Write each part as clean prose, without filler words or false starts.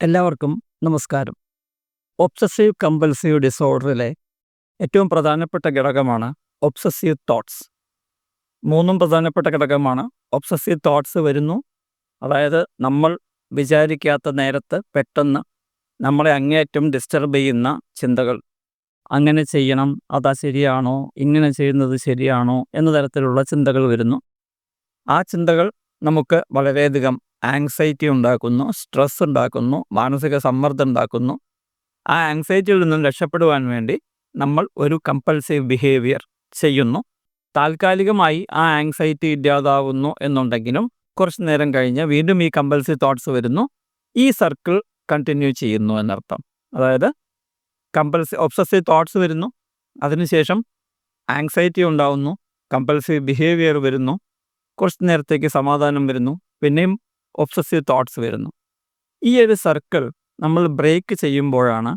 എല്ലാവർക്കും നമസ്കാരം. Obsessive compulsive ഡിസോർഡറിലെ ഏറ്റവും പ്രധാനപ്പെട്ട ഘടകമാണ് ഒബ്സസീവ് തോട്ട്സ്. മൂന്നും പ്രധാനപ്പെട്ട ഘടകമാണ്. ഒബ്സസീവ് തോട്ട്സ് വരുന്നു, അതായത് നമ്മൾ വിചാരിക്കാത്ത നേരത്ത് പെട്ടെന്ന് നമ്മളെ അങ്ങേയറ്റം ഡിസ്റ്റർബ് ചെയ്യുന്ന ചിന്തകൾ. അങ്ങനെ ചെയ്യണം, അതാ ശരിയാണോ, ഇങ്ങനെ ചെയ്യുന്നത് ശരിയാണോ എന്ന തരത്തിലുള്ള ചിന്തകൾ വരുന്നു. ആ ചിന്തകൾ നമുക്ക് വളരെയധികം ആങ്സൈറ്റി ഉണ്ടാക്കുന്നു, സ്ട്രെസ് ഉണ്ടാക്കുന്നു, മാനസിക സമ്മർദ്ദം ഉണ്ടാക്കുന്നു. ആ ആങ്സൈറ്റിയിൽ നിന്നും രക്ഷപ്പെടുവാൻ വേണ്ടി നമ്മൾ ഒരു കമ്പൽസീവ് ബിഹേവിയർ ചെയ്യുന്നു. താൽക്കാലികമായി ആ ആങ്സൈറ്റി ഇല്ലാതാവുന്നു എന്നുണ്ടെങ്കിലും കുറച്ച് നേരം കഴിഞ്ഞ് വീണ്ടും ഈ കമ്പൽസീവ് തോട്ട്സ് വരുന്നു. ഈ സർക്കിൾ കണ്ടിന്യൂ ചെയ്യുന്നു എന്നർത്ഥം. അതായത് ഒബ്സസീവ് തോട്ട്സ് വരുന്നു, അതിനുശേഷം ആങ്സൈറ്റി ഉണ്ടാവുന്നു, കമ്പൽസീവ് ബിഹേവിയർ വരുന്നു, കുറച്ച് നേരത്തേക്ക് സമാധാനം വരുന്നു, പിന്നെയും ഒബ്സസീവ് തോട്ട്സ് വരുന്നു. ഈ ഒരു സർക്കിൾ നമ്മൾ ബ്രേക്ക് ചെയ്യുമ്പോഴാണ്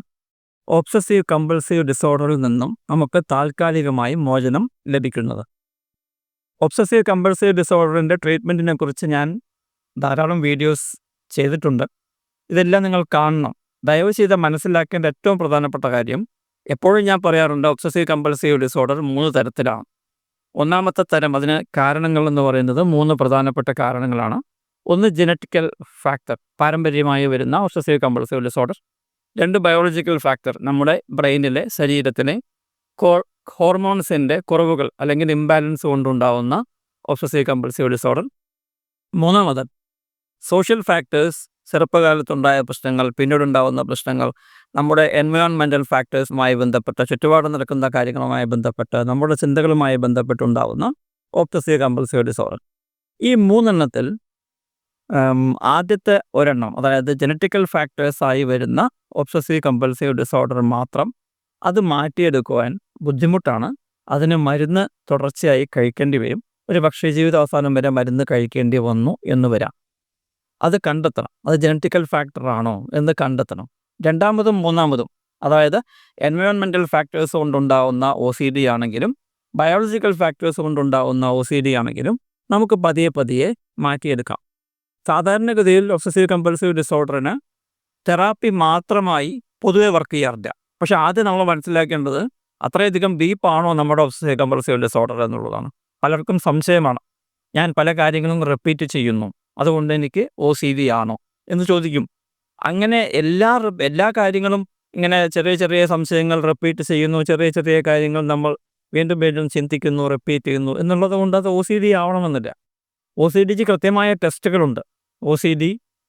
ഒബ്സസീവ് കമ്പൽസീവ് ഡിസോർഡറിൽ നിന്നും നമുക്ക് താൽക്കാലികമായി മോചനം ലഭിക്കുന്നത്. ഒബ്സസീവ് കമ്പൽസീവ് ഡിസോർഡറിൻ്റെ ട്രീറ്റ്മെൻറ്റിനെ കുറിച്ച് ഞാൻ ധാരാളം വീഡിയോസ് ചെയ്തിട്ടുണ്ട്. ഇതെല്ലാം നിങ്ങൾ കാണണം. ദയവ് ചെയ്ത് മനസ്സിലാക്കേണ്ട ഏറ്റവും പ്രധാനപ്പെട്ട കാര്യം, എപ്പോഴും ഞാൻ പറയാറുണ്ട്, ഒബ്സസീവ് കമ്പൽസീവ് ഡിസോർഡർ 3 തരത്തിലാണ്. ഒന്നാമത്തെ തരം, അതിന് കാരണങ്ങൾ എന്ന് പറയുന്നത് 3 പ്രധാനപ്പെട്ട കാരണങ്ങളാണ്. ഒന്ന് ജനറ്റിക്കൽ ഫാക്ടർ, പാരമ്പര്യമായി വരുന്ന obsessive compulsive disorder. 2 biological factor, നമ്മുടെ ബ്രെയിനിലെ, ശരീരത്തിലെ ഹോർമോൺസിൻ്റെ കുറവുകൾ അല്ലെങ്കിൽ ഇംബാലൻസ് കൊണ്ടുണ്ടാവുന്ന ഒബ്സസീവ് കമ്പൽസീവ് ഡിസോർഡർ. മൂന്നാമത് സോഷ്യൽ ഫാക്ടേഴ്സ്, ചെറുപ്പകാലത്തുണ്ടായ പ്രശ്നങ്ങൾ, പിന്നീടുണ്ടാവുന്ന പ്രശ്നങ്ങൾ, നമ്മുടെ എൻവയോൺമെൻറ്റൽ ഫാക്ടേഴ്സുമായി ബന്ധപ്പെട്ട്, ചുറ്റുപാട് നടക്കുന്ന കാര്യങ്ങളുമായി ബന്ധപ്പെട്ട്, നമ്മുടെ ചിന്തകളുമായി ബന്ധപ്പെട്ടുണ്ടാവുന്ന ഒബ്സസീവ് കമ്പൽസീവ് ഡിസോർഡർ. ഈ 3 ആദ്യത്തെ ഒരെണ്ണം, അതായത് ജനറ്റിക്കൽ ഫാക്ടേഴ്സായി വരുന്ന ഒബ്സസീവ് കമ്പൽസീവ് ഡിസോർഡർ മാത്രം, അത് മാറ്റിയെടുക്കുവാൻ ബുദ്ധിമുട്ടാണ്. അതിന് മരുന്ന് തുടർച്ചയായി കഴിക്കേണ്ടി വരും. ഒരു പക്ഷേ ജീവിതാവസാനം വരെ മരുന്ന് കഴിക്കേണ്ടി വന്നു എന്ന് വരാം. അത് കണ്ടെത്തണം, അത് ജനറ്റിക്കൽ ഫാക്ടറാണോ എന്ന് കണ്ടെത്തണം. രണ്ടാമതും മൂന്നാമതും, അതായത് എൻവയോൺമെൻറ്റൽ ഫാക്ടേഴ്സ് കൊണ്ടുണ്ടാവുന്ന OCD ആണെങ്കിലും ബയോളജിക്കൽ ഫാക്ടേഴ്സ് കൊണ്ടുണ്ടാവുന്ന OCD ആണെങ്കിലും നമുക്ക് പതിയെ പതിയെ മാറ്റിയെടുക്കാം. സാധാരണഗതിയിൽ ഒബ്സസീവ് കമ്പൽസീവ് ഡിസോർഡറിന് തെറാപ്പി മാത്രമായി പൊതുവെ വർക്ക് ചെയ്യാറില്ല. പക്ഷേ ആദ്യം നമ്മൾ മനസ്സിലാക്കേണ്ടത്, അത്രയധികം ഡീപ്പാണോ നമ്മുടെ ഒബ്സസീവ് കമ്പൽസീവ് ഡിസോർഡർ എന്നുള്ളതാണ്. പലർക്കും സംശയമാണ്. ഞാൻ പല കാര്യങ്ങളും റിപ്പീറ്റ് ചെയ്യുന്നു, അതുകൊണ്ട് എനിക്ക് OCD ആണോ എന്ന് ചോദിക്കും. അങ്ങനെ എല്ലാ കാര്യങ്ങളും ഇങ്ങനെ ചെറിയ ചെറിയ സംശയങ്ങൾ റിപ്പീറ്റ് ചെയ്യുന്നു, ചെറിയ ചെറിയ കാര്യങ്ങൾ നമ്മൾ വീണ്ടും വീണ്ടും ചിന്തിക്കുന്നു, റിപ്പീറ്റ് ചെയ്യുന്നു എന്നുള്ളത് കൊണ്ട് അത് OCD ആവണമെന്നില്ല. OCDക്ക് കൃത്യമായ ടെസ്റ്റുകളുണ്ട്. OCD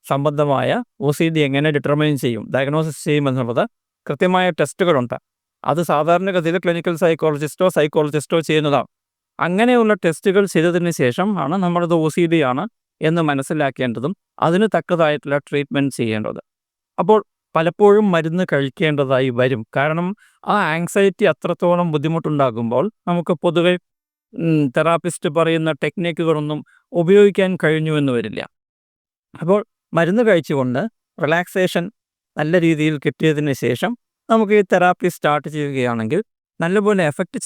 സംബന്ധമായ OCD എങ്ങനെ ഡിറ്റർമൈൻ ചെയ്യും, ഡയഗ്നോസിസ് ചെയ്യും എന്നുള്ളത് കൃത്യമായ ടെസ്റ്റുകളുണ്ട്. അത് സാധാരണഗതിയിൽ ക്ലിനിക്കൽ സൈക്കോളജിസ്റ്റോ ചെയ്യുന്നതാണ്. അങ്ങനെയുള്ള ടെസ്റ്റുകൾ ചെയ്തതിന് ശേഷം ആണ് നമ്മളത് OCD ആണ് എന്ന് മനസ്സിലാക്കേണ്ടതും അതിന് തക്കതായിട്ടുള്ള ട്രീറ്റ്മെൻറ്റ് ചെയ്യേണ്ടത്. അപ്പോൾ പലപ്പോഴും മരുന്ന് കഴിക്കേണ്ടതായി വരും. കാരണം ആ ആങ്സൈറ്റി അത്രത്തോളം ബുദ്ധിമുട്ടുണ്ടാകുമ്പോൾ നമുക്ക് പൊതുവെ തെറാപ്പിസ്റ്റ് പറയുന്ന ടെക്നിക്കുകളൊന്നും ഉപയോഗിക്കാൻ കഴിഞ്ഞു എന്ന് വരില്ല. അപ്പോൾ മരുന്ന് കഴിച്ചുകൊണ്ട് റിലാക്സേഷൻ നല്ല രീതിയിൽ കിട്ടിയതിന് ശേഷം നമുക്ക് ഈ തെറാപ്പി സ്റ്റാർട്ട് ചെയ്യുകയാണെങ്കിൽ നല്ലപോലെ എഫക്റ്റ്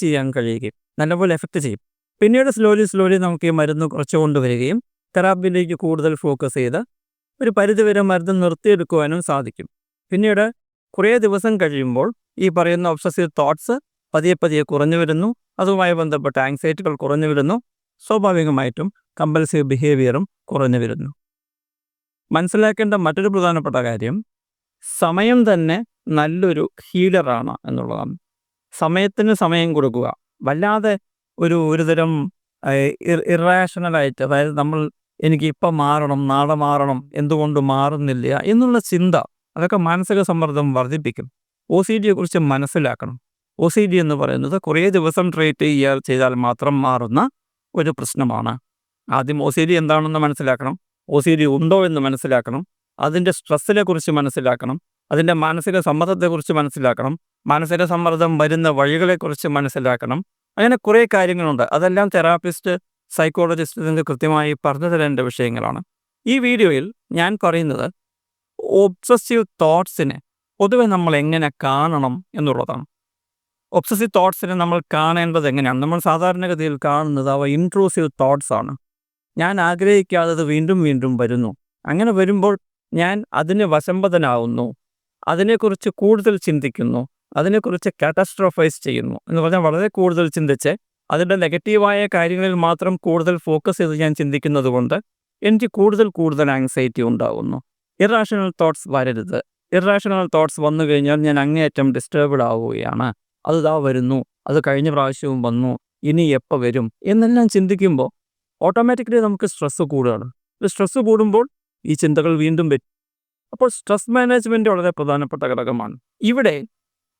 ചെയ്യും. പിന്നീട് സ്ലോലി നമുക്ക് ഈ മരുന്ന് കുറച്ച് കൊണ്ടുവരികയും തെറാപ്പിയിലേക്ക് കൂടുതൽ ഫോക്കസ് ചെയ്ത് ഒരു പരിധിവരെ മരുന്ന് നിർത്തിയെടുക്കുവാനും സാധിക്കും. പിന്നീട് കുറേ ദിവസം കഴിയുമ്പോൾ ഈ പറയുന്ന ഒബ്സസീവ് തോട്ട്സ് പതിയെ പതിയെ കുറഞ്ഞു വരുന്നു, അതുമായി ബന്ധപ്പെട്ട ആങ്സൈറ്റികൾ കുറഞ്ഞു വരുന്നു, സ്വാഭാവികമായിട്ടും കമ്പൽസീവ് ബിഹേവിയറും കുറഞ്ഞു വരുന്നു. മനസ്സിലാക്കേണ്ട മറ്റൊരു പ്രധാനപ്പെട്ട കാര്യം, സമയം തന്നെ നല്ലൊരു ഹീലറാണ് എന്നുള്ളതാണ്. സമയത്തിന് സമയം കൊടുക്കുക. വല്ലാതെ ഒരുതരം ഇറാഷണലായിട്ട്, അതായത് എനിക്കിപ്പം മാറണം, നാളെ മാറണം, എന്തുകൊണ്ട് മാറുന്നില്ല എന്നുള്ള ചിന്ത, അതൊക്കെ മാനസിക സമ്മർദ്ദം വർദ്ധിപ്പിക്കും. OCDയെക്കുറിച്ച് മനസ്സിലാക്കണം. OCD എന്ന് പറയുന്നത് കുറേ ദിവസം ട്രീറ്റ് ചെയ്താൽ മാത്രം മാറുന്ന ഒരു പ്രശ്നമാണ്. ആദ്യം OCD എന്താണെന്ന് മനസ്സിലാക്കണം, OCD ഉണ്ടോ എന്ന് മനസ്സിലാക്കണം, അതിൻ്റെ സ്ട്രെസ്സിനെ കുറിച്ച് മനസ്സിലാക്കണം, അതിൻ്റെ മാനസിക സമ്മർദ്ദത്തെക്കുറിച്ച് മനസ്സിലാക്കണം, മാനസിക സമ്മർദ്ദം വരുന്ന വഴികളെക്കുറിച്ച് മനസ്സിലാക്കണം. അങ്ങനെ കുറേ കാര്യങ്ങളുണ്ട്. അതെല്ലാം തെറാപ്പിസ്റ്റ്, സൈക്കോളജിസ്റ്റ് നിങ്ങൾക്ക് കൃത്യമായി പറഞ്ഞു തരേണ്ട വിഷയങ്ങളാണ്. ഈ വീഡിയോയിൽ ഞാൻ പറയുന്നത് ഒബ്സസീവ് തോട്ട്സിനെ പൊതുവെ നമ്മൾ എങ്ങനെ കാണണം എന്നുള്ളതാണ്. ഒബ്സസീവ് തോട്ട്സിനെ നമ്മൾ കാണേണ്ടത് എങ്ങനെയാണ്? നമ്മൾ സാധാരണഗതിയിൽ കാണുന്നത് അവ ഇൻട്രൂസീവ് തോട്ട്സ് ആണ്. ഞാൻ ആഗ്രഹിക്കാത്തത് വീണ്ടും വീണ്ടും വരുന്നു. അങ്ങനെ വരുമ്പോൾ ഞാൻ അതിന് വശംവദനാവുന്നു, അതിനെക്കുറിച്ച് കൂടുതൽ ചിന്തിക്കുന്നു, അതിനെക്കുറിച്ച് കാറ്റസ്ട്രോഫൈസ് ചെയ്യുന്നു. എന്ന് പറഞ്ഞാൽ വളരെ കൂടുതൽ ചിന്തിച്ച് അതിൻ്റെ നെഗറ്റീവായ കാര്യങ്ങളിൽ മാത്രം കൂടുതൽ ഫോക്കസ് ചെയ്ത് ഞാൻ ചിന്തിക്കുന്നത് കൊണ്ട് എനിക്ക് കൂടുതൽ ആങ്സൈറ്റി ഉണ്ടാകുന്നു. ഇറാഷണൽ തോട്ട്സ് വരരുത്. ഇറാഷണൽ തോട്ട്സ് വന്നു കഴിഞ്ഞാൽ ഞാൻ അങ്ങേയറ്റം ഡിസ്റ്റർബ്ഡ് ആവുകയാണ്. അത് ദാ വരുന്നു, അത് കഴിഞ്ഞ പ്രാവശ്യവും വന്നു, ഇനി എപ്പോൾ വരും എന്നെല്ലാം ചിന്തിക്കുമ്പോൾ ഓട്ടോമാറ്റിക്കലി നമുക്ക് സ്ട്രെസ്സ് കൂടുകയാണ്. സ്ട്രെസ്സ് കൂടുമ്പോൾ ഈ ചിന്തകൾ വീണ്ടും വരും. അപ്പോൾ സ്ട്രെസ് മാനേജ്മെൻറ്റ് വളരെ പ്രധാനപ്പെട്ട ഘടകമാണ്. ഇവിടെ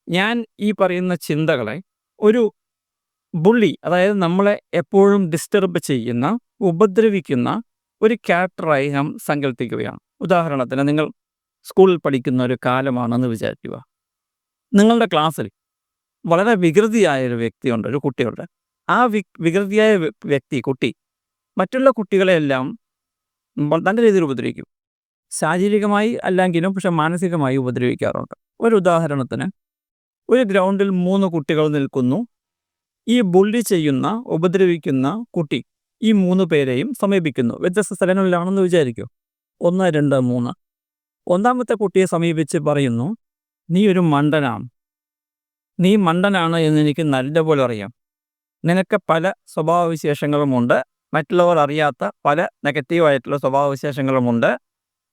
ഞാൻ ഈ പറയുന്ന ചിന്തകളെ ഒരു ബുള്ളി, അതായത് നമ്മളെ എപ്പോഴും ഡിസ്റ്റർബ് ചെയ്യുന്ന, ഉപദ്രവിക്കുന്ന ഒരു ക്യാരക്ടറായി നാം സങ്കല്പിക്കുകയാണ്. ഉദാഹരണത്തിന്, നിങ്ങൾ സ്കൂളിൽ പഠിക്കുന്ന ഒരു കാലമാണെന്ന് വിചാരിക്കുക. നിങ്ങളുടെ ക്ലാസ്സിൽ വളരെ വികൃതിയായൊരു വ്യക്തിയുണ്ട്, ഒരു കുട്ടിയുണ്ട്. ആ വികൃതിയായ കുട്ടി മറ്റുള്ള കുട്ടികളെയെല്ലാം നല്ല രീതിയിൽ ഉപദ്രവിക്കും. ശാരീരികമായി അല്ലെങ്കിലും പക്ഷെ മാനസികമായി ഉപദ്രവിക്കാറുണ്ട്. ഒരു ഉദാഹരണത്തിന്, ഒരു ഗ്രൗണ്ടിൽ 3 കുട്ടികൾ നിൽക്കുന്നു. ഈ ബുള്ളി ചെയ്യുന്ന, ഉപദ്രവിക്കുന്ന കുട്ടി ഈ 3 പേരെയും സമീപിക്കുന്നു. വ്യത്യസ്ത സ്ഥലങ്ങളിലാണെന്ന് വിചാരിക്കും. 1, 2, 3. ഒന്നാമത്തെ കുട്ടിയെ സമീപിച്ച് പറയുന്നു, നീ ഒരു മണ്ടനാണ്, നീ മണ്ടനാണ് എന്നെനിക്ക് നല്ലപോലെ അറിയാം. നിനക്ക് പല സ്വഭാവവിശേഷങ്ങളുമുണ്ട്, മറ്റുള്ളവർ അറിയാത്ത പല നെഗറ്റീവായിട്ടുള്ള സ്വഭാവവിശേഷങ്ങളുമുണ്ട്.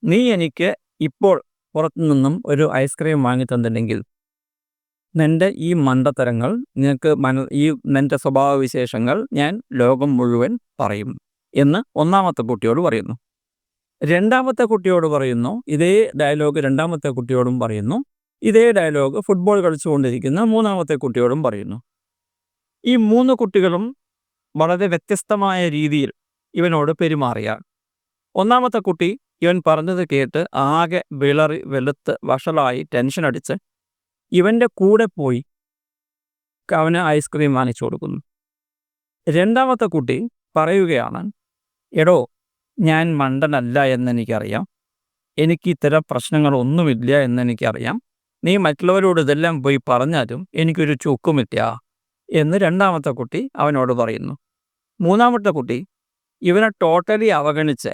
നീ എനിക്ക് ഇപ്പോൾ പുറത്തു നിന്നും ഒരു ഐസ്ക്രീം വാങ്ങി തന്നില്ലെങ്കിൽ നിൻ്റെ ഈ മണ്ടത്തരങ്ങൾ, ഈ നിൻ്റെ സ്വഭാവവിശേഷങ്ങൾ ഞാൻ ലോകം മുഴുവൻ പറയും എന്ന് ഒന്നാമത്തെ കുട്ടിയോട് പറയുന്നു. രണ്ടാമത്തെ കുട്ടിയോട് പറയുന്നു ഇതേ ഡയലോഗ്, രണ്ടാമത്തെ കുട്ടിയോടും പറയുന്നു. ഇതേ ഡയലോഗ് ഫുട്ബോൾ കളിച്ചുകൊണ്ടിരിക്കുന്ന മൂന്നാമത്തെ കുട്ടിയോടും പറയുന്നു. ഈ 3 കുട്ടികളും വളരെ വ്യത്യസ്തമായ രീതിയിൽ ഇവനോട് പെരുമാറിയാണ്. ഒന്നാമത്തെ കുട്ടി ഇവൻ പറഞ്ഞത് കേട്ട് ആകെ വിളറി വെളുത്ത് വഷളായി ടെൻഷൻ അടിച്ച് ഇവൻ്റെ കൂടെ പോയി അവന് ഐസ്ക്രീം വാങ്ങിച്ചു കൊടുക്കുന്നു. രണ്ടാമത്തെ കുട്ടി പറയുകയാണ്, എടോ, ഞാൻ മണ്ടനല്ല എന്നെനിക്കറിയാം, എനിക്ക് ഇത്തരം പ്രശ്നങ്ങളൊന്നുമില്ല എന്നെനിക്കറിയാം, നീ മറ്റുള്ളവരോട് ഇതെല്ലാം പോയി പറഞ്ഞാലും എനിക്കൊരു ചുക്കുമില്ല എന്ന് രണ്ടാമത്തെ കുട്ടി അവനോട് പറയുന്നു. മൂന്നാമത്തെ കുട്ടി ഇവനെ ടോട്ടലി അവഗണിച്ച്,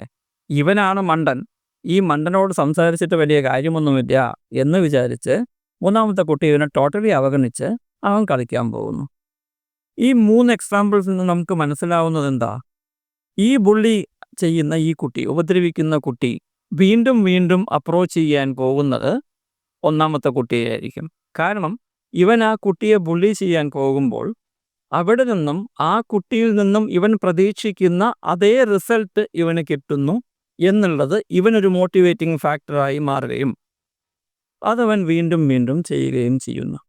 ഇവനാണ് മണ്ടൻ, ഈ മണ്ടനോട് സംസാരിച്ചിട്ട് വലിയ കാര്യമൊന്നുമില്ല എന്ന് വിചാരിച്ച് മൂന്നാമത്തെ കുട്ടി ഇവനെ ടോട്ടലി അവഗണിച്ച് അവൻ കളിക്കാൻ പോകുന്നു. ഈ 3 എക്സാമ്പിൾസിൽ നിന്ന് നമുക്ക് മനസ്സിലാവുന്നത് എന്താ? ഈ ബുള്ളി ചെയ്യുന്ന ഈ കുട്ടി, ഉപദ്രവിക്കുന്ന കുട്ടി വീണ്ടും വീണ്ടും അപ്രോച്ച് ചെയ്യാൻ പോകുന്നത് ഒന്നാമത്തെ കുട്ടിയായിരിക്കും. കാരണം ഇവൻ ആ കുട്ടിയെ ബുള്ളി ചെയ്യാൻ പോകുമ്പോൾ അവിടെ നിന്നും, ആ കുട്ടിയിൽ നിന്നും ഇവൻ പ്രതീക്ഷിക്കുന്ന അതേ റിസൾട്ട് ഇവന് കിട്ടുന്നു എന്നുള്ളത് ഇവനൊരു മോട്ടിവേറ്റിംഗ് ഫാക്ടറായി മാറുകയും അതവൻ വീണ്ടും വീണ്ടും ചെയ്യുകയും ചെയ്യുന്നു.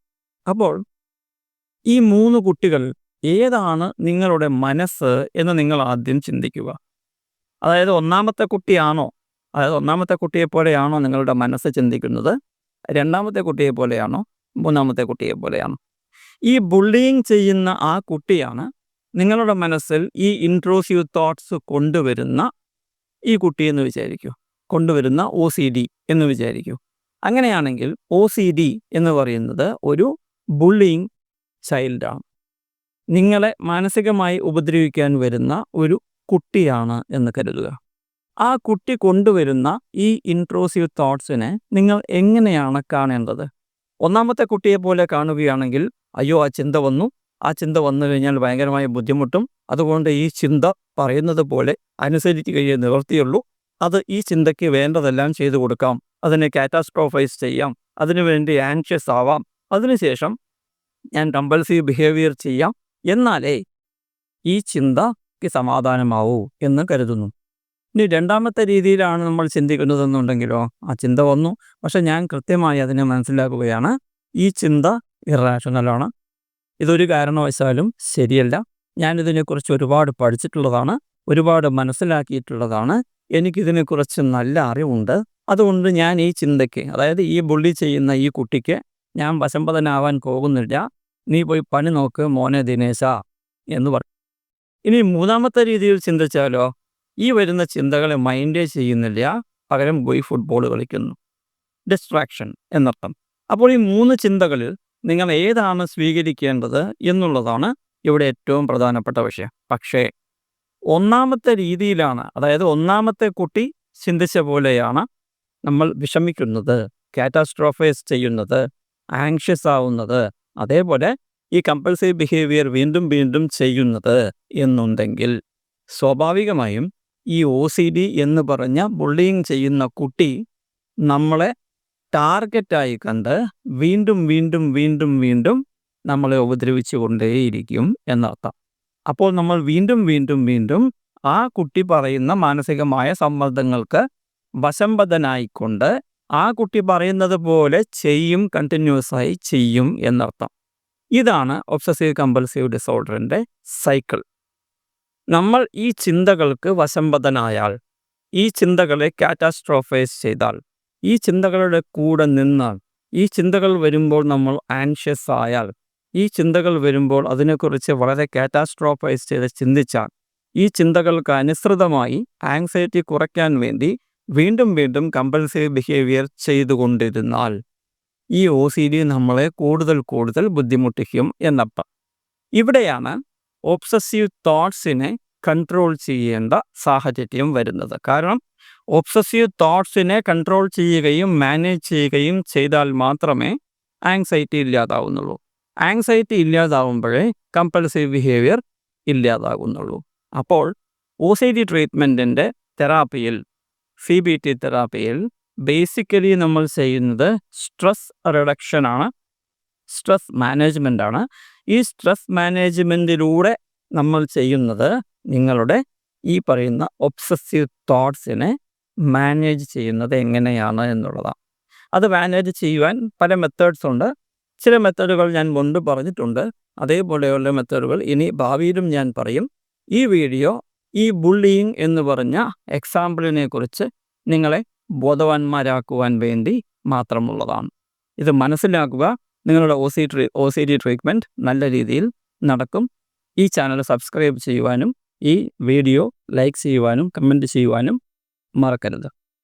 അപ്പോൾ ഈ 3 കുട്ടികൾ ഏതാണ് നിങ്ങളുടെ മനസ്സ് എന്ന് നിങ്ങൾ ആദ്യം ചിന്തിക്കുക. അതായത് ഒന്നാമത്തെ കുട്ടിയെ പോലെയാണോ നിങ്ങളുടെ മനസ്സ് ചിന്തിക്കുന്നത്? രണ്ടാമത്തെ കുട്ടിയെ പോലെയാണോ? മൂന്നാമത്തെ കുട്ടിയെ പോലെയാണോ? ഈ ബുള്ളിയിങ് ചെയ്യുന്ന ആ കുട്ടിയാണ് നിങ്ങളുടെ മനസ്സിൽ ഈ ഇൻട്രൂസീവ് തോട്ട്സ് കൊണ്ടുവരുന്ന ഈ കുട്ടിയെന്ന് വിചാരിക്കൂ, കൊണ്ടുവരുന്ന OCD എന്ന് വിചാരിക്കൂ. അങ്ങനെയാണെങ്കിൽ OCD എന്ന് പറയുന്നത് ഒരു ബുള്ളിയിങ് ചൈൽഡാണ്. നിങ്ങളെ മാനസികമായി ഉപദ്രവിക്കാൻ വരുന്ന ഒരു കുട്ടിയാണ് എന്ന് കരുതുക. ആ കുട്ടി കൊണ്ടുവരുന്ന ഈ ഇൻട്രൂസീവ് തോട്ട്സിനെ നിങ്ങൾ എങ്ങനെയാണ് കാണേണ്ടത്? ഒന്നാമത്തെ കുട്ടിയെ പോലെ കാണുകയാണെങ്കിൽ, അയ്യോ, ആ ചിന്ത വന്നു കഴിഞ്ഞാൽ ഭയങ്കരമായ ബുദ്ധിമുട്ടും, അതുകൊണ്ട് ഈ ചിന്ത പറയുന്നത് പോലെ അനുസരിക്കുകയേ നിവർത്തിയുള്ളൂ, ഈ ചിന്തയ്ക്ക് വേണ്ടതെല്ലാം ചെയ്തു കൊടുക്കാം, അതിനെ കാറ്റാസ്ട്രോഫൈസ് ചെയ്യാം, അതിനുവേണ്ടി ആൻഷ്യസ് ആവാം, അതിനുശേഷം ഞാൻ കമ്പൽസീവ് ബിഹേവിയർ ചെയ്യാം, എന്നാലേ ഈ ചിന്തയ്ക്ക് സമാധാനമാവൂ എന്ന് കരുതുന്നു. ഇനി രണ്ടാമത്തെ രീതിയിലാണ് നമ്മൾ ചിന്തിക്കുന്നതെന്നുണ്ടെങ്കിലോ, ആ ചിന്ത വന്നു, പക്ഷെ ഞാൻ കൃത്യമായി അതിനെ മനസ്സിലാക്കുകയാണ്, ഈ ചിന്ത ഇറാഷണലാണ്, ഇതൊരു കാരണവശാലും ശരിയല്ല, ഞാനിതിനെക്കുറിച്ച് ഒരുപാട് പഠിച്ചിട്ടുള്ളതാണ്, ഒരുപാട് മനസ്സിലാക്കിയിട്ടുള്ളതാണ്, എനിക്കിതിനെക്കുറിച്ച് നല്ല അറിവുണ്ട്, അതുകൊണ്ട് ഞാൻ ഈ ചിന്തയ്ക്ക്, അതായത് ഈ ബുള്ളി ചെയ്യുന്ന ഈ കുട്ടിക്ക് ഞാൻ വശംവദനാവാൻ പോകുന്നില്ല, നീ പോയി പണി നോക്ക് മോനെ ദിനേശ എന്ന് പറയും. ഇനി മൂന്നാമത്തെ രീതിയിൽ ചിന്തിച്ചാലോ, ഈ വരുന്ന ചിന്തകളെ മൈൻഡേ ചെയ്യുന്നില്ല, പകരം പോയി ഫുട്ബോൾ കളിക്കുന്നു. ഡിസ്ട്രാക്ഷൻ എന്നർത്ഥം. അപ്പോൾ ഈ 3 ചിന്തകളിൽ നിങ്ങൾ ഏതാണ് സ്വീകരിക്കേണ്ടത് എന്നുള്ളതാണ് ഇവിടെ ഏറ്റവും പ്രധാനപ്പെട്ട വിഷയം. പക്ഷേ ഒന്നാമത്തെ രീതിയിലാണ്, അതായത് ഒന്നാമത്തെ കുട്ടി ചിന്തിച്ച പോലെയാണ് നമ്മൾ വിഷമിക്കുന്നത്, കാറ്റാസ്ട്രോഫൈസ് ചെയ്യുന്നത്, ആങ്ഷ്യസ് ആവുന്നത്, അതേപോലെ ഈ കമ്പൽസീവ് ബിഹേവിയർ വീണ്ടും വീണ്ടും ചെയ്യുന്നത് എന്നുണ്ടെങ്കിൽ സ്വാഭാവികമായും ഈ OCD എന്ന് പറഞ്ഞ ബുള്ളിയിങ് ചെയ്യുന്ന കുട്ടി നമ്മളെ ടാർഗറ്റായി കണ്ട് വീണ്ടും വീണ്ടും വീണ്ടും വീണ്ടും നമ്മളെ ഉപദ്രവിച്ചു കൊണ്ടേയിരിക്കും എന്നർത്ഥം. അപ്പോൾ നമ്മൾ വീണ്ടും വീണ്ടും വീണ്ടും ആ കുട്ടി പറയുന്ന മാനസികമായ സമ്മർദ്ദങ്ങൾക്ക് വശംവദനായിക്കൊണ്ട് ആ കുട്ടി പറയുന്നത് പോലെ ചെയ്യും, കണ്ടിന്യൂസ് ആയി ചെയ്യും എന്നർത്ഥം. ഇതാണ് ഒബ്സസീവ് കമ്പൽസീവ് ഡിസോർഡറിൻ്റെ സൈക്കിൾ. നമ്മൾ ഈ ചിന്തകൾക്ക് വശംവദനായാൽ, ഈ ചിന്തകളെ കാറ്റാസ്ട്രോഫൈസ് ചെയ്താൽ, ഈ ചിന്തകളുടെ കൂടെ നിന്നാൽ, ഈ ചിന്തകൾ വരുമ്പോൾ നമ്മൾ ആൻഷ്യസ് ആയാൽ, ഈ ചിന്തകൾ വരുമ്പോൾ അതിനെക്കുറിച്ച് വളരെ കാറ്റാസ്ട്രോഫൈസ് ചെയ്ത് ചിന്തിച്ചാൽ, ഈ ചിന്തകൾക്ക് അനുസൃതമായി ആങ്സൈറ്റി കുറയ്ക്കാൻ വേണ്ടി വീണ്ടും വീണ്ടും കമ്പൽസീവ് ബിഹേവിയർ ചെയ്തുകൊണ്ടിരുന്നാൽ ഈ OCD നമ്മളെ കൂടുതൽ കൂടുതൽ ബുദ്ധിമുട്ടിക്കും എന്നർത്ഥം. ഇവിടെയാണ് ഒബ്സസീവ് തോട്ട്സിനെ കൺട്രോൾ ചെയ്യേണ്ട സാഹചര്യം വരുന്നത്. കാരണം ഒബ്സസീവ് തോട്ട്സിനെ കൺട്രോൾ ചെയ്യുകയും മാനേജ് ചെയ്യുകയും ചെയ്താൽ മാത്രമേ ആങ്സൈറ്റി ഇല്ലാതാവുന്നുള്ളൂ. ആങ്സൈറ്റി ഇല്ലാതാവുമ്പോഴേ കമ്പൽസീവ് ബിഹേവിയർ ഇല്ലാതാകുന്നുള്ളൂ. അപ്പോൾ OCD ട്രീറ്റ്മെൻറ്റിൻ്റെ തെറാപ്പിയിൽ, CBT തെറാപ്പിയിൽ ബേസിക്കലി നമ്മൾ ചെയ്യുന്നത് സ്ട്രെസ് റിഡക്ഷനാണ്, സ്ട്രെസ് മാനേജ്മെൻ്റാണ്. ഈ സ്ട്രെസ് മാനേജ്മെൻറ്റിലൂടെ നമ്മൾ ചെയ്യുന്നത് നിങ്ങളുടെ ഈ പറയുന്ന ഒബ്സസീവ് തോട്ട്സിനെ മാനേജ് ചെയ്യുന്നത് എങ്ങനെയാണ് എന്നുള്ളതാണ്. അത് മാനേജ് ചെയ്യുവാൻ പല മെത്തേഡ്സ് ഉണ്ട്. ചില മെത്തേഡുകൾ ഞാൻ മുൻപ് പറഞ്ഞിട്ടുണ്ട്. അതേപോലെയുള്ള മെത്തേഡുകൾ ഇനി ഭാവിയിലും ഞാൻ പറയും. ഈ വീഡിയോ ഈ ബുള്ളിയിങ് എന്ന് പറഞ്ഞ എക്സാമ്പിളിനെ കുറിച്ച് നിങ്ങളെ ബോധവാന്മാരാക്കുവാൻ വേണ്ടി മാത്രമുള്ളതാണ്. ഇത് മനസ്സിലാക്കുക. നിങ്ങളുടെ OCD ട്രീറ്റ്മെൻറ്റ് നല്ല രീതിയിൽ നടക്കും. ഈ ചാനൽ സബ്സ്ക്രൈബ് ചെയ്യുവാനും ഈ വീഡിയോ ലൈക്ക് ചെയ്യുവാനും കമൻറ്റ് ചെയ്യുവാനും മറക്കരുത്.